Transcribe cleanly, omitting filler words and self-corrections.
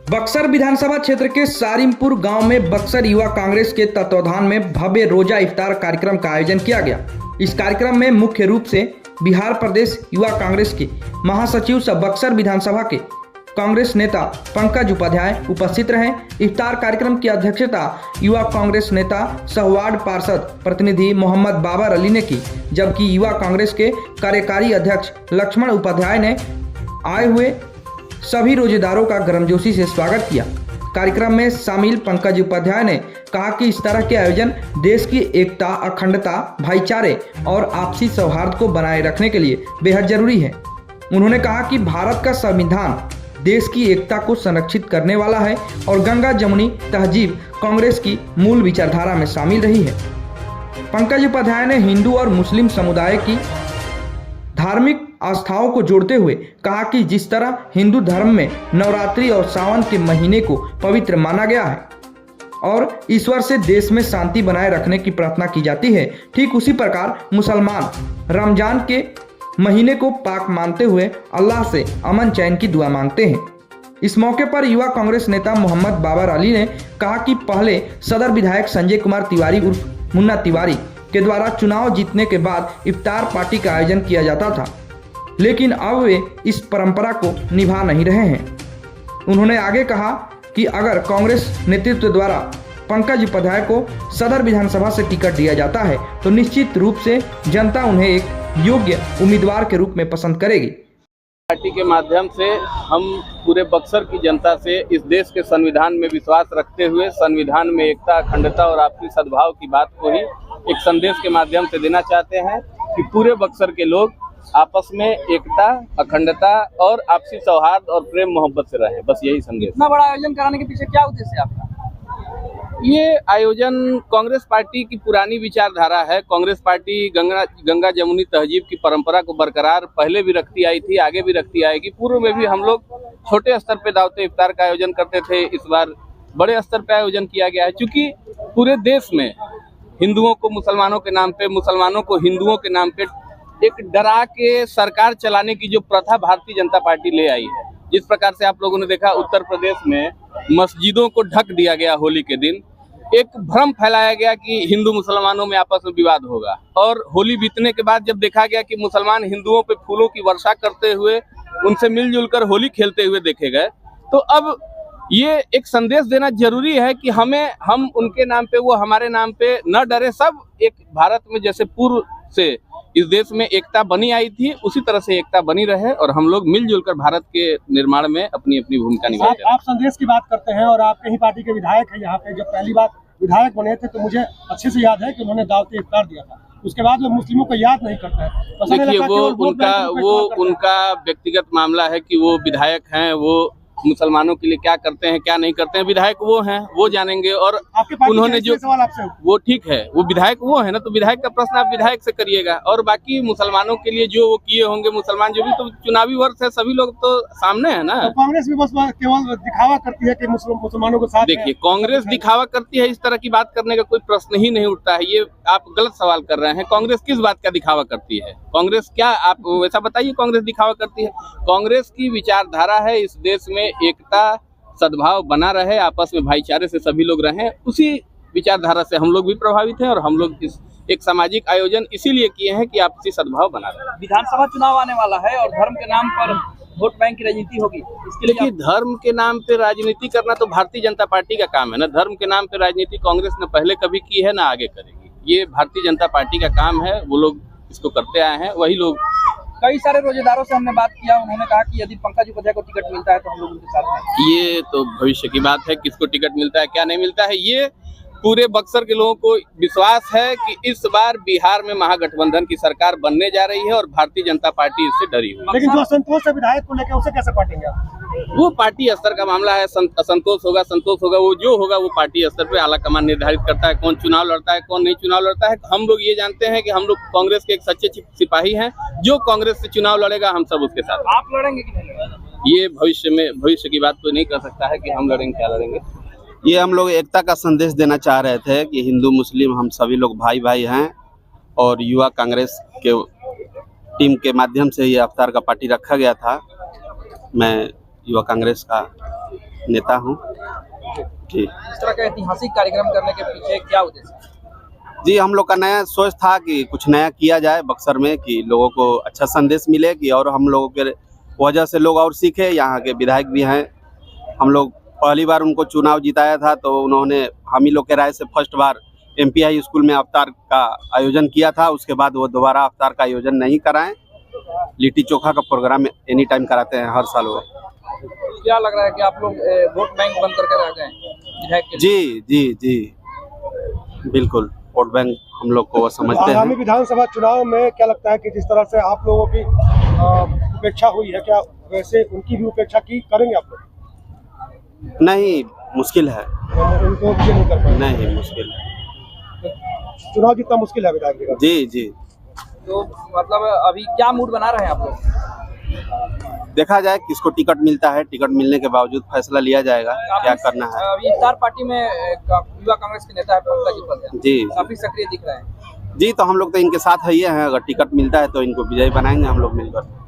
बक्सर विधानसभा क्षेत्र के सारिमपुर गांव में बक्सर युवा कांग्रेस के तत्वाधान में भव्य रोजा इफ्तार कार्यक्रम का आयोजन किया गया। इस कार्यक्रम में मुख्य रूप से बिहार प्रदेश युवा कांग्रेस के महासचिव सह बक्सर विधानसभा के कांग्रेस नेता पंकज उपाध्याय उपस्थित रहे। इफ्तार कार्यक्रम की अध्यक्षता युवा कांग्रेस नेता सह वार्ड पार्षद प्रतिनिधि मोहम्मद बाबर अली ने की, जबकि युवा कांग्रेस के कार्यकारी अध्यक्ष लक्ष्मण उपाध्याय ने आए हुए सभी रोजेदारों का गर्मजोशी से स्वागत किया। कार्यक्रम में शामिल पंकज उपाध्याय ने कहा कि इस तरह के आयोजन देश की एकता, अखंडता, भाईचारे और आपसी सौहार्द को बनाए रखने के लिए बेहद जरूरी है। उन्होंने कहा कि भारत का संविधान देश की एकता को संरक्षित करने वाला है और गंगा जमुनी तहजीब कांग्रेस की मूल विचारधारा में शामिल रही है। पंकज उपाध्याय ने हिंदू और मुस्लिम समुदाय की धार्मिक आस्थाओं को जोड़ते हुए कहा कि जिस तरह हिंदू धर्म में नवरात्रि और सावन के महीने को पवित्र माना गया है और ईश्वर से देश में शांति बनाए रखने की प्रार्थना की जाती है, ठीक उसी प्रकार मुसलमान रमजान के महीने को पाक मानते हुए अल्लाह से अमन चैन की दुआ मांगते हैं। इस मौके पर युवा कांग्रेस नेता मोहम्मद बाबर अली ने कहा कि पहले सदर विधायक संजय कुमार तिवारी उर्फ मुन्ना तिवारी के द्वारा चुनाव जीतने के बाद इफ्तार पार्टी का आयोजन किया जाता था, लेकिन अब वे इस परंपरा को निभा नहीं रहे हैं। उन्होंने आगे कहा कि अगर कांग्रेस नेतृत्व द्वारा पंकज उपाध्याय को सदर विधानसभा से टिकट दिया जाता है तो निश्चित रूप से जनता उन्हें एक योग्य उम्मीदवार के रूप में पसंद करेगी। पार्टी के माध्यम से हम पूरे बक्सर की जनता से इस देश के संविधान में विश्वास रखते हुए संविधान में एकता, अखंडता और आपसी सद्भाव की बात को ही एक संदेश के माध्यम से देना चाहते हैं कि पूरे बक्सर के लोग आपस में एकता, अखंडता और आपसी सौहार्द और प्रेम मोहब्बत से रहें। बस यही संदेश। इतना बड़ा आयोजन कराने के पीछे क्या उद्देश्य है आपका? ये आयोजन कांग्रेस पार्टी की पुरानी विचारधारा है। कांग्रेस पार्टी गंगा जमुनी तहजीब की परंपरा को बरकरार पहले भी रखती आई थी, आगे भी रखती आएगी। पूर्व में भी हम लोग छोटे स्तर पे दावते इफ्तार का आयोजन करते थे, इस बार बड़े स्तर पे आयोजन किया गया है। क्योंकि पूरे देश में हिंदुओं को मुसलमानों के नाम पे, मुसलमानों को हिंदुओं के नाम पे एक डरा के सरकार चलाने की जो प्रथा भारतीय जनता पार्टी ले आई है, जिस प्रकार से आप लोगों ने देखा उत्तर प्रदेश में मस्जिदों को ढक दिया गया होली के दिन, एक भ्रम फैलाया गया कि हिंदू मुसलमानों में आपस में विवाद होगा, और होली बीतने के बाद जब देखा गया कि मुसलमान हिंदुओं पे फूलों की वर्षा करते हुए उनसे मिलजुल कर होली खेलते हुए देखे गए, तो अब ये एक संदेश देना जरूरी है कि हम उनके नाम पे, वो हमारे नाम पे न डरे। सब एक भारत में जैसे पूर्व से इस देश में एकता बनी आई थी, उसी तरह से एकता बनी रहे और हम लोग मिलजुल कर भारत के निर्माण में अपनी अपनी भूमिका निभाते हैं। आप संदेश की बात करते हैं और आप कहीं पार्टी के विधायक हैं यहाँ पे। जब पहली बार विधायक बने थे तो मुझे अच्छे से याद है कि उन्होंने दावत इफ्तार दिया था, उसके बाद लोग मुस्लिमों को याद नहीं करते हैं। देखिए, वो उनका व्यक्तिगत मामला है कि वो विधायक हैं, वो मुसलमानों के लिए क्या करते हैं क्या नहीं करते हैं, विधायक वो हैं, वो जानेंगे। और उन्होंने जो सवाल आपसे, वो ठीक है, वो विधायक वो है ना, तो विधायक का प्रश्न आप विधायक से करिएगा। और बाकी मुसलमानों के लिए जो वो किए होंगे, मुसलमान जो भी, तो चुनावी वर्ष है, सभी लोग तो सामने है ना। तो कांग्रेस भी बस केवल दिखावा करती है कि मुसलमानों को साथ। देखिए, कांग्रेस दिखावा करती है, इस तरह की बात करने का कोई प्रश्न ही नहीं उठता है। ये आप गलत सवाल कर रहे हैं। कांग्रेस किस बात का दिखावा करती है? कांग्रेस क्या, आप वैसा बताइए, कांग्रेस दिखावा करती है? कांग्रेस की विचारधारा है इस देश में एकता, सद्भाव बना रहे, आपस में भाईचारे से सभी लोग रहें। उसी विचारधारा से हम लोग भी प्रभावित हैं और हम लोग इस एक सामाजिक आयोजन इसीलिए किए हैं कि आपसी सद्भाव बना रहे। विधानसभा चुनाव आने वाला है और धर्म के नाम पर वोट बैंक की राजनीति होगी, इसके लिए धर्म के नाम पे राजनीति करना तो भारतीय जनता पार्टी का काम है ना। धर्म के नाम पे राजनीति कांग्रेस ने पहले कभी की है ना आगे करेगी। ये भारतीय जनता पार्टी का काम है, वो लोग इसको करते आए हैं, वही लोग। कई सारे रोजेदारों से हमने बात किया, उन्होंने कहा कि यदि पंकज उपाध्याय को टिकट मिलता है तो हम लोग उनके साथ हैं। ये तो भविष्य की बात है, किसको टिकट मिलता है क्या नहीं मिलता है। ये पूरे बक्सर के लोगों को विश्वास है कि इस बार बिहार में महागठबंधन की सरकार बनने जा रही है और भारतीय जनता पार्टी इससे डरी हुई। लेकिन जो असंतोष है विधायक को लेकर, उसे कैसे पाटेंगे आप? वो पार्टी स्तर का मामला है। असंतोष होगा, संतोष होगा, वो जो होगा वो पार्टी स्तर पे आला कमान निर्धारित करता है, कौन चुनाव लड़ता है कौन नहीं चुनाव लड़ता है। हम लोग ये जानते हैं कि हम लोग कांग्रेस के एक सच्चे सिपाही हैं। जो कांग्रेस से चुनाव लड़ेगा हम सब उसके साथ। आप लड़ेंगे कि नहीं लड़ेंगे? ये भविष्य की बात कोई नहीं कर सकता है कि हम लड़ेंगे क्या लड़ेंगे। ये हम लोग एकता का संदेश देना चाह रहे थे कि हिंदू मुस्लिम हम सभी लोग भाई भाई हैं और युवा कांग्रेस के टीम के माध्यम से ये इफ्तार का पार्टी रखा गया था। मैं युवा कांग्रेस का नेता हूँ जी। इस तरह का ऐतिहासिक कार्यक्रम करने के पीछे क्या उद्देश्य है? जी, हम लोग का नया सोच था कि कुछ नया किया जाए बक्सर में, कि लोगों को अच्छा संदेश मिले, कि और हम लोगों के वजह से लोग और सीखे। यहाँ के विधायक भी हैं, हम लोग पहली बार उनको चुनाव जिताया था तो उन्होंने हम ही लोग के राय से फर्स्ट बार MPI स्कूल में अवतार का आयोजन किया था। उसके बाद वो दोबारा अवतार का आयोजन नहीं कराएं। लिट्टी चोखा का प्रोग्राम एनी टाइम कराते हैं हर साल वो। क्या लग रहा है कि आप लोग वोट बैंक बन करके रह गए विधायक के लिए? जी, बिल्कुल वोट बैंक हम लोग को वो समझते आगामी हैं। विधानसभा चुनाव में क्या लगता है कि जिस तरह से आप लोगों की उपेक्षा हुई है, क्या वैसे उनकी भी उपेक्षा की करेंगे आप लोग? नहीं, मुश्किल है। उनको ये नहीं कर पाएंगे? नहीं, मुश्किल है। चुनाव जितना मुश्किल है विधायक जी का? जी, तो मतलब अभी क्या मूड बना रहे हैं आप लोग? देखा जाए किसको टिकट मिलता है। टिकट मिलने के बावजूद फैसला लिया जाएगा क्या करना है। अभी इफ्तार पार्टी में युवा कांग्रेस के नेता है पंकज उपाध्याय जी काफी सक्रिय दिख रहे हैं। जी, तो हम लोग तो इनके साथ ही हैं। अगर टिकट मिलता है तो इनको विजयी बनाएंगे हम लोग मिलकर।